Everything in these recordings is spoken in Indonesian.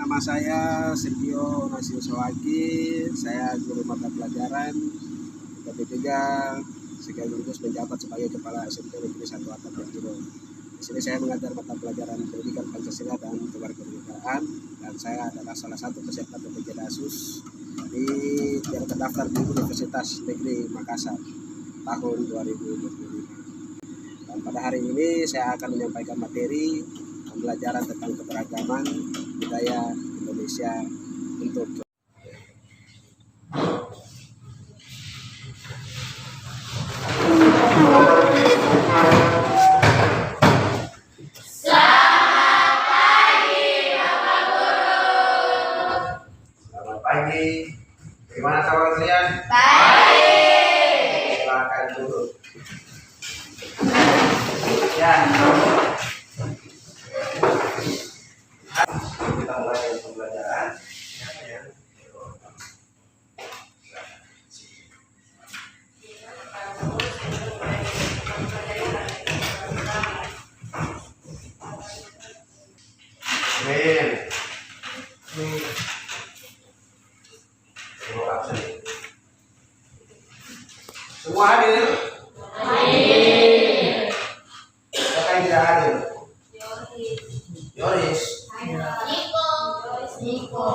Nama saya Sergio Nasio Sawaki. Saya guru mata pelajaran PP3 sekaligus menjabat sebagai Kepala SMP Negeri 1 Atap Biro. Di sini saya mengajar mata pelajaran pendidikan Pancasila dan kewarganegaraan, dan saya adalah salah satu peserta PPJ Dasus yang terdaftar di Universitas Negeri Makassar tahun 2025. Dan pada hari ini saya akan menyampaikan materi pembelajaran tentang keberagaman budaya Indonesia untuk pagi. Gimana kabar kalian? Baik. Silakan duduk. Ya. Kita mulai dengan pembelajaran. Semua hadir? Hadir. Siapa yang tidak hadir? Yoris. Niko.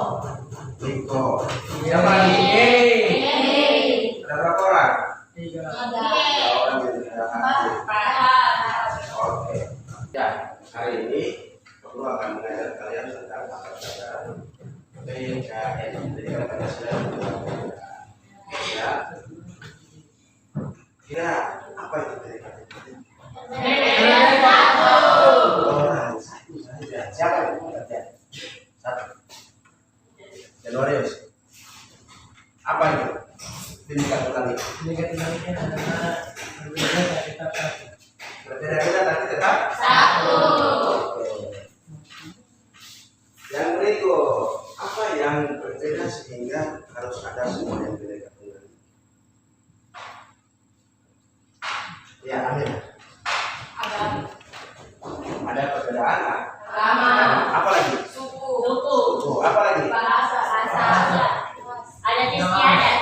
Siapa lagi? Ada berapa orang? 3 orang yang tidak hadir. Oke. Ya, hari ini aku akan mengajar kalian tentang pelajaran PKN, Pendidikan Pancasila. Ya. Kira apa itu pendidikan? Orang satu saja. Siapa yang bekerja? Satu. Januarius. Apa itu pendidikan tadi? Pendidikan tadi adalah berbeda-beda tapi tetap satu. Yang berikut, apa yang berbeda sehingga harus ada semua yang berbeda? Ya, amin. Ada perbedaan agama. Apa lagi? Suku. Apa lagi? Bahasa. Ada istiadat.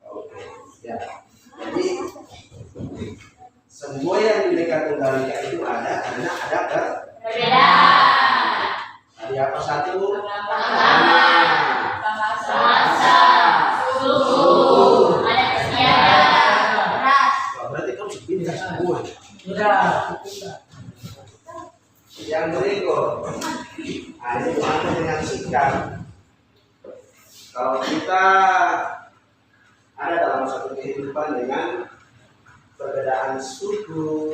Oke. Ya. Jadi semua yang Bhinneka Tunggal Ika itu ada karena ada perbedaan. Tadi apa satu? Agama. Bahasa. Suku. Ada istiadat. Ras. Berarti kamu pindah semua. Sudah. Yang berikut, ini sama dengan sikap. Kalau kita ada dalam satu kehidupan dengan perbedaan suku,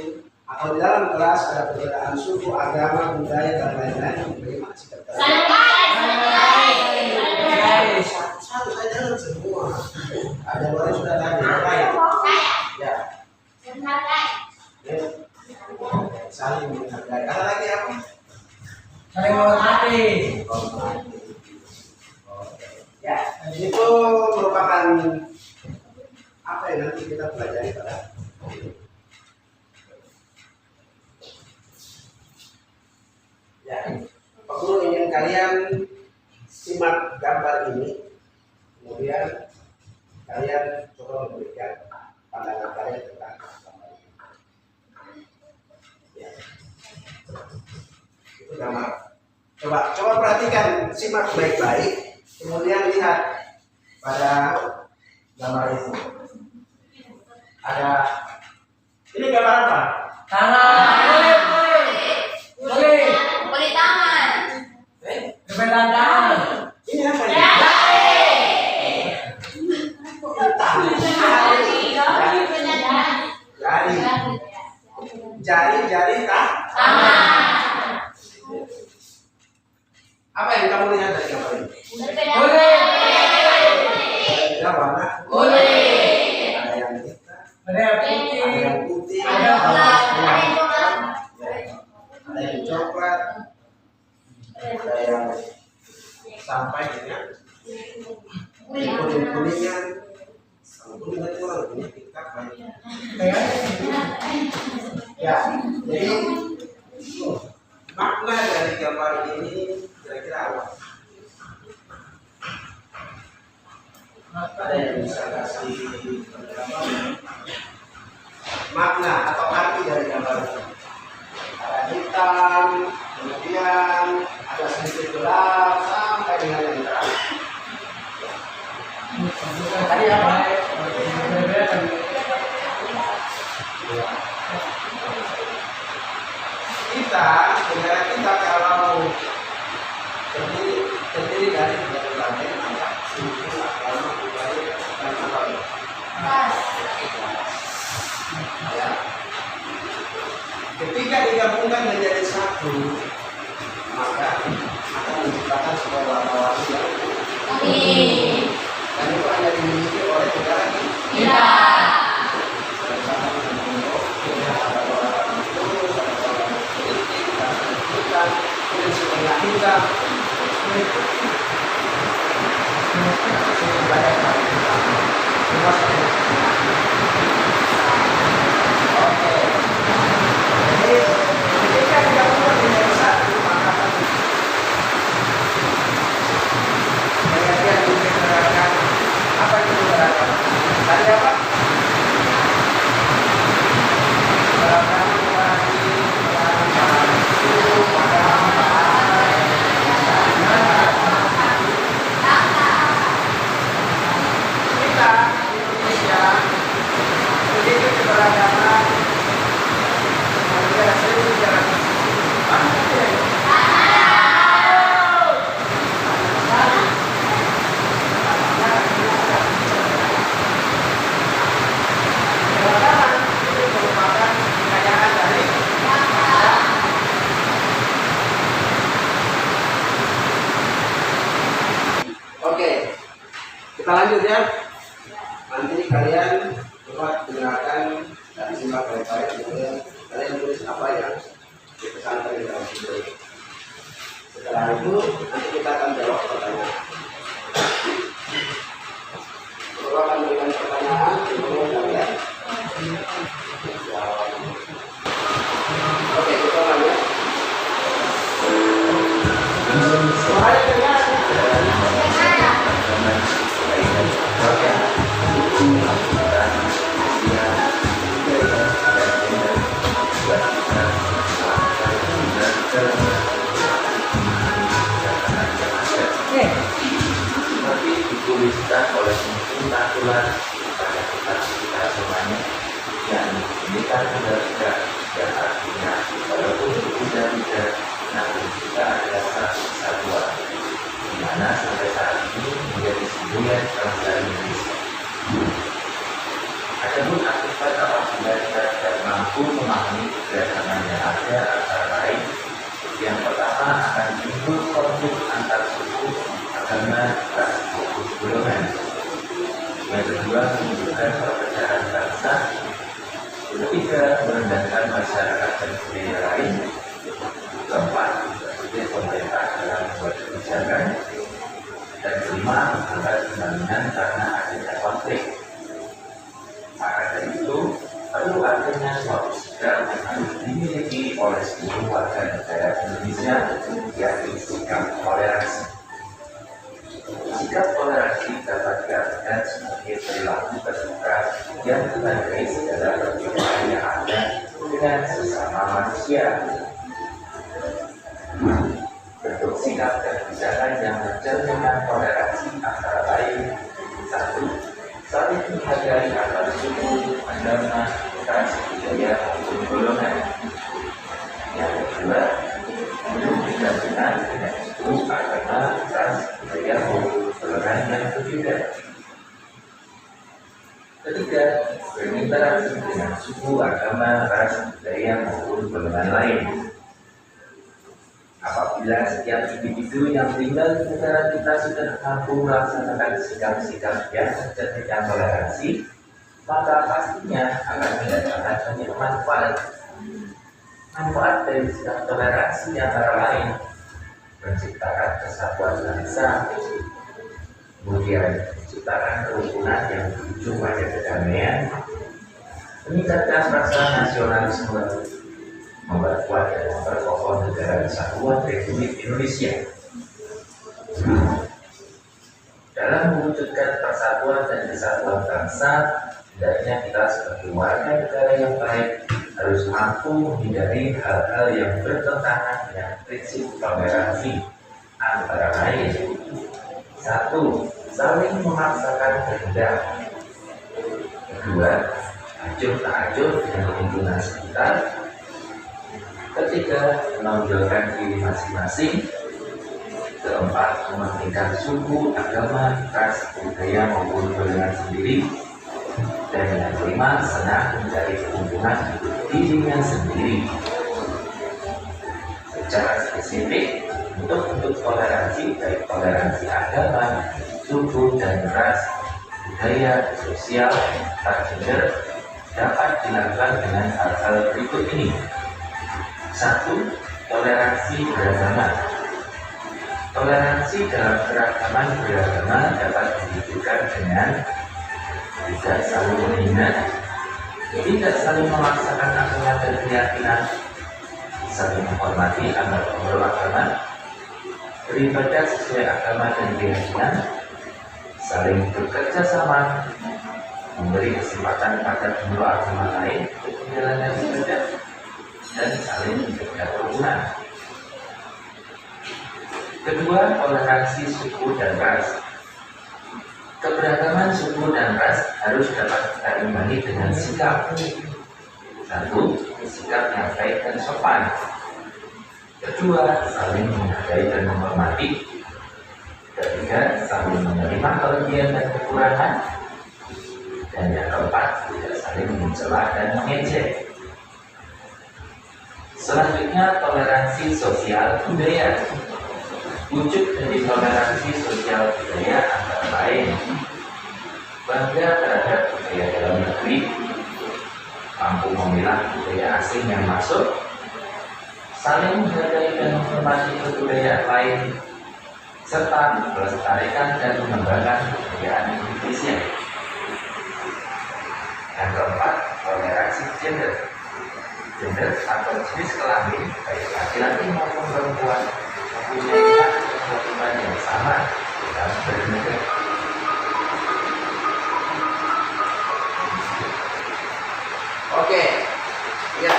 atau di dalam kelas ada perbedaan suku, agama, budaya dan lain-lain, bagaimana sikap kita? Satu saya jalan semua. Ada orang sudah tadi. Ya. Saling menghargai. Ada lagi apa? Saling menghormati. Ya, itu merupakan apa yang nanti kita pelajari pada ya. Pak Guru ingin kalian simak gambar ini, kemudian kalian coba memberikan pandangan kalian tentang gambar ini. Ya. Itu gambar. Coba perhatikan, simak baik-baik, kemudian lihat pada gambar itu. Ada ini gambar apa? Tangan. Boleh. Boleh tangan. Perbedaan tangan. Ini apa ini? Jari tangan. Apa yang kamu lihat dari gambar ini? Boleh. Ada warna? Boleh. Ada yang hitam, Ada putih. ada yang putih, Ada ada yang coklat, ada yang sampai dengan kuning-kuningan. Kuning itu orang kuning kita banyak. Ya, jadi maka ada yang bisa kasih makna atau arti dari gambar itu? Ada hitam, kemudian ada sedikit gelap sampai dengan yang terang. Tadi apa? Kita kalau terdiri dari berbagai macam suku, agama, budaya, dan apa? Ya. Ketika digabungkan menjadi satu, maka akan menciptakan sebuah warna-warni yang Amin. dan itu hanya dimiliki oleh negara Kita. Oke, kita lanjut ya. Nanti kalian coba dengarkan dan simak baik-baik. Kemudian kalian tulis apa yang dipesankan di dalam video ini. Setelah itu nanti kita akan jawab pertanyaan. Coba akan berikan pertanyaan, kemudian kalian jawab. Oke, kita lanjut. Suara dengar. Tapi dituliskan oleh Muhammad Natural pada kita semuanya, dan ini kan tidak dan artinya walaupun tidak namun kita adalah satu kesatuan, di mana sampai saat ini menjadi semboyan bangsa Indonesia. Adapun akibat apabila kita tidak mampu memahami keberagaman yang ada antara lain, yang pertama akan timbul konflik antar suku, agama, ras, maupun golongan. Yang kedua, menimbulkan perpecahan bangsa. Yang ketiga, merendahkan masyarakat dan budaya lain. Keempat, sebagai pemerintah dalam membuat kebijakan. Dan kelima, menghambat pembangunan karena adanya konflik. Maka dari itu, perlu adanya suatu sikap yang harus dimiliki oleh seluruh warga negara Indonesia, yaitu sikap toleransi. Sikap toleransi dapat diartikan sebagai perilaku terbuka yang menghargai segala perbedaan yang ada dengan sesama manusia. Bentuk sikap dan kebijakan yang mencerminkan toleransi antara lain: satu, saling menghargai antar suku, agama, ras, budaya, maupun golongan. Yang kedua, hidup berdampingan dengan suku, agama, ras, budaya, maupun golongan yang berbeda. Ketiga, berinteraksi dengan suku, agama, ras, budaya, maupun golongan lain. Apabila setiap individu yang tinggal di negara kita sudah mampu melaksanakan sikap-sikap yang mencerminkan toleransi, maka pastinya akan mendatangkan banyak manfaat. Manfaat dari sikap toleransi antara lain: menciptakan kesatuan bangsa, kemudian menciptakan kerukunan yang berujung pada kedamaian, meningkatkan rasa nasionalisme, memperkuat dan memperkokoh negara kesatuan Republik Indonesia. Dalam mewujudkan persatuan dan bangsa, hendaknya kita sebagai warga negara yang baik harus mampu menghindari hal-hal yang bertentangan dengan prinsip toleransi, antara lain: 1. Saling memaksakan kehendak. 2. Acuh tak acuh dengan lingkungan sekitar. 3. Menonjolkan diri masing-masing. 4. Mementingkan suku, agama, ras, budaya maupun golongan sendiri. Dan yang kelima, senang mencari keuntungan untuk dirinya sendiri. Secara spesifik, untuk toleransi, baik toleransi agama, suku dan ras, budaya, sosial, transgender, dapat dilakukan dengan hal-hal berikut ini. 1. Toleransi beragama. Toleransi dalam keragaman beragama dapat diwujudkan dengan tidak saling menghina, tidak saling memaksakan agama dan keyakinan, saling menghormati antar pemeluk agama, beribadah sesuai agama dan keyakinan, saling bekerja sama, memberi kesempatan pada pemeluk agama lain untuk menjalankan ibadah, dan saling menjaga kerukunan. Kedua, toleransi suku dan ras. Keberagaman suku dan ras harus dapat kita imbangi dengan sikap. 1. Sikap yang baik dan sopan. 2. Saling menghargai dan menghormati. 3. Saling menerima kelebihan dan kekurangan. Dan yang keempat, tidak saling mencela dan mengejek. Selanjutnya, toleransi sosial budaya. Wujud dari toleransi sosial budaya antara lain: bangga terhadap budaya dalam negeri, mampu memilah budaya asing yang masuk, saling menghargai dan menghormati kebudayaan lain, serta melestarikan dan mengembangkan kebudayaan Indonesia. Yang keempat, toleransi gender. Gender atau jenis kelamin, baik laki-laki maupun perempuan, mempunyai hak kewajiban yang sama dalam bernegara. Oke, ya.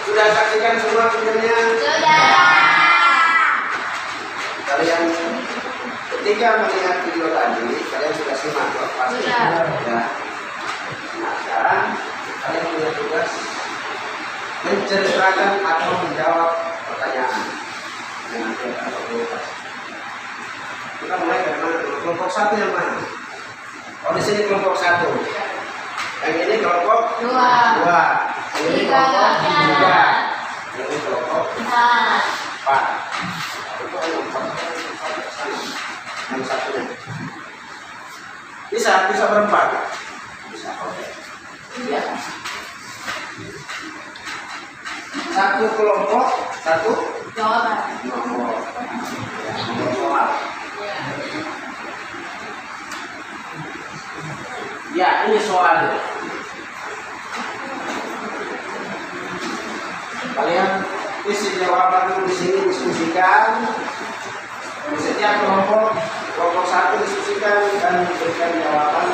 Sudah saksikan semua videonya? Sudah. Kalian ketika melihat video tadi, kalian sudah simak kok pasti. Sudah. Ya. Nah, sekarang kalian punya tugas menceritakan atau menjawab pertanyaan. Nanti akan berubah. Kita mulai dari mana? Kelompok 1 yang mana? Oh, di sini kelompok 1. Yang ini kelompok 2. Yang ini kelompok 3. Yang ini kelompok 4. Itu yang satunya. Bisa berempat. Bisa. Oke. Ya. Satu kelompok, satu Jawaban. nomor soal. Ya, ini soal. Kalian isi jawaban di sini diskusikan. Di setiap kelompok 1 diskusikan dan berikan jawaban.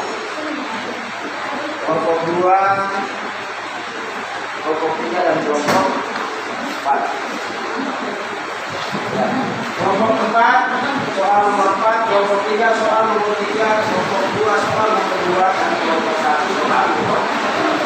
Kelompok 2, kelompok 3 dan kelompok 4. Ya. Kelompok 4 soal nomor 4, kelompok 3 soal nomor 3, kelompok 2 soal nomor 2, dan kelompok 1 soal nomor 1.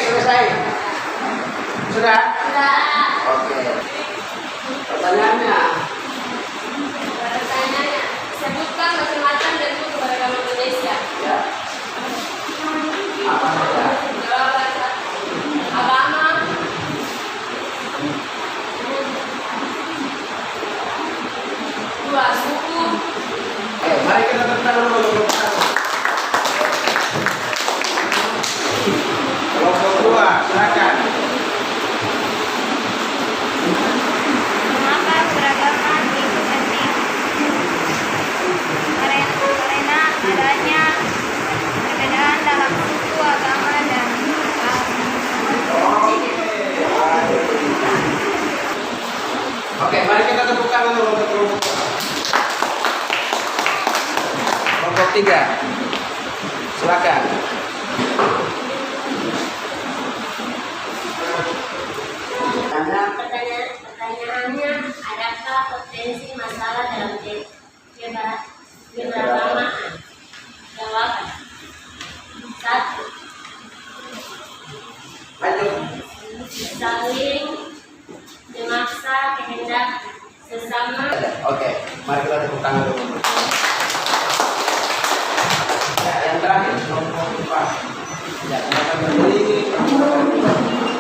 selesai. Sudah? Sudah. Oke. Pertanyaannya. Pertanyaannya, sebutkan macam-macam bentuk keberagaman Indonesia. Ya. Apa saja? Jawaban satu. Agama. Dua, suku. Oke, mari kita tentang dulu. Kelompok 2, silakan. Mengapa keragaman itu penting? Karena adanya perbedaan dalam suku, agama, dan bahasa. Oke, mari kita tepuk tangan dulu untuk kelompok 2. Kelompok 3, silakan. Pertanyaannya, adakah potensi masalah dalam keberagaman? Jawaban. Satu, Lanjut. saling memaksa kehendak sesama. Oke, mari kita tepuk tangan dulu. Ya, yang terakhir kelompok 4. Ya, silakan berdiri.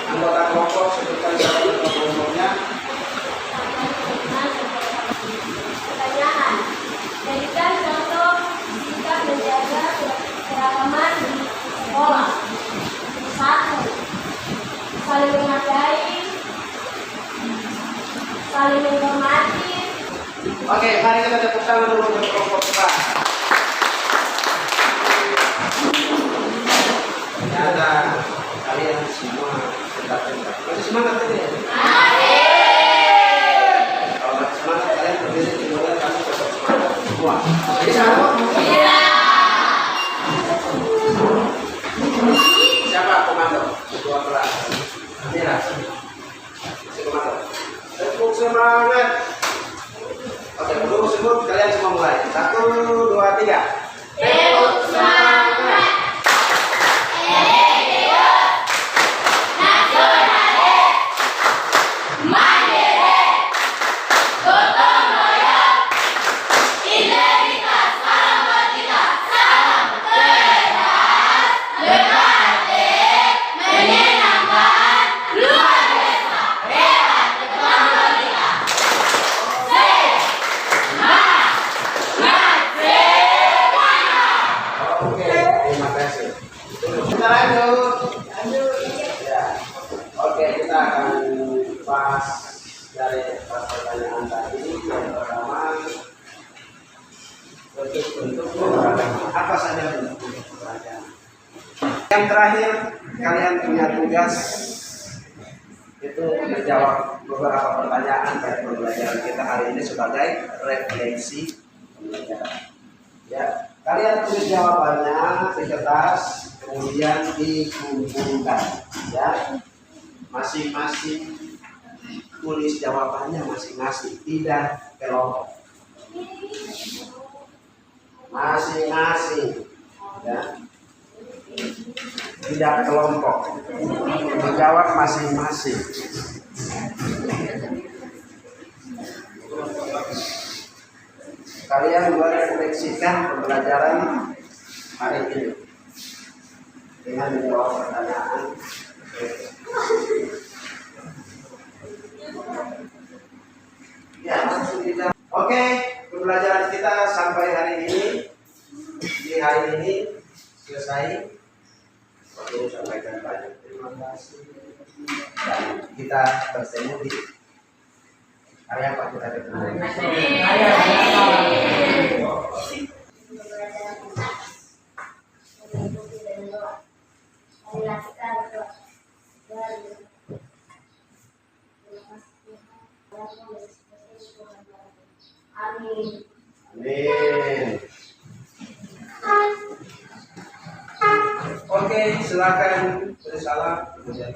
Anggota kelompok sebutkan saja kelompoknya. Pertanyaan, berikan contoh sikap menjaga keragaman di sekolah. Satu, saling menghargai, saling menghormati. Oke, mari kita tepuk tangan dulu untuk kelompok 4. Ternyata kalian semua tetap masih semangat tadi ya? Kalau masih semangat kalian berdiri di luar kami tetap semangat semua. Jadi sama? Siapa komando? Ketua kelas. Amira. Si komando. Tepuk semangat. Oke, dulu sebut kalian semua mulai. 1, 2, 3. Tepuk semangat. Oke, terima kasih. Kita lanjut. Ya. Oke, kita akan bahas dari pertanyaan tadi. Yang pertama, bentuk-bentuk keberagaman. Apa saja bentuk keberagaman? Yang terakhir, kalian punya tugas itu menjawab beberapa pertanyaan dari pembelajaran kita hari ini sebagai refleksi pembelajaran. Ya, kalian tulis jawabannya di kertas, kemudian dikumpulkan. Ya, masing-masing tulis jawabannya masing-masing, tidak kelompok. Masing-masing, ya, tidak kelompok. Menjawab masing-masing. Kalian merefleksikan pembelajaran hari ini dengan menjawab pertanyaan. Ya, langsung kita. Oke, pembelajaran kita sampai hari ini. Di hari ini selesai. Oke, sampaikan banyak terima kasih. Dan kita bertemu di hari apa kita ketemu? Amin. Amin. Oke, silakan bersalam. Kemudian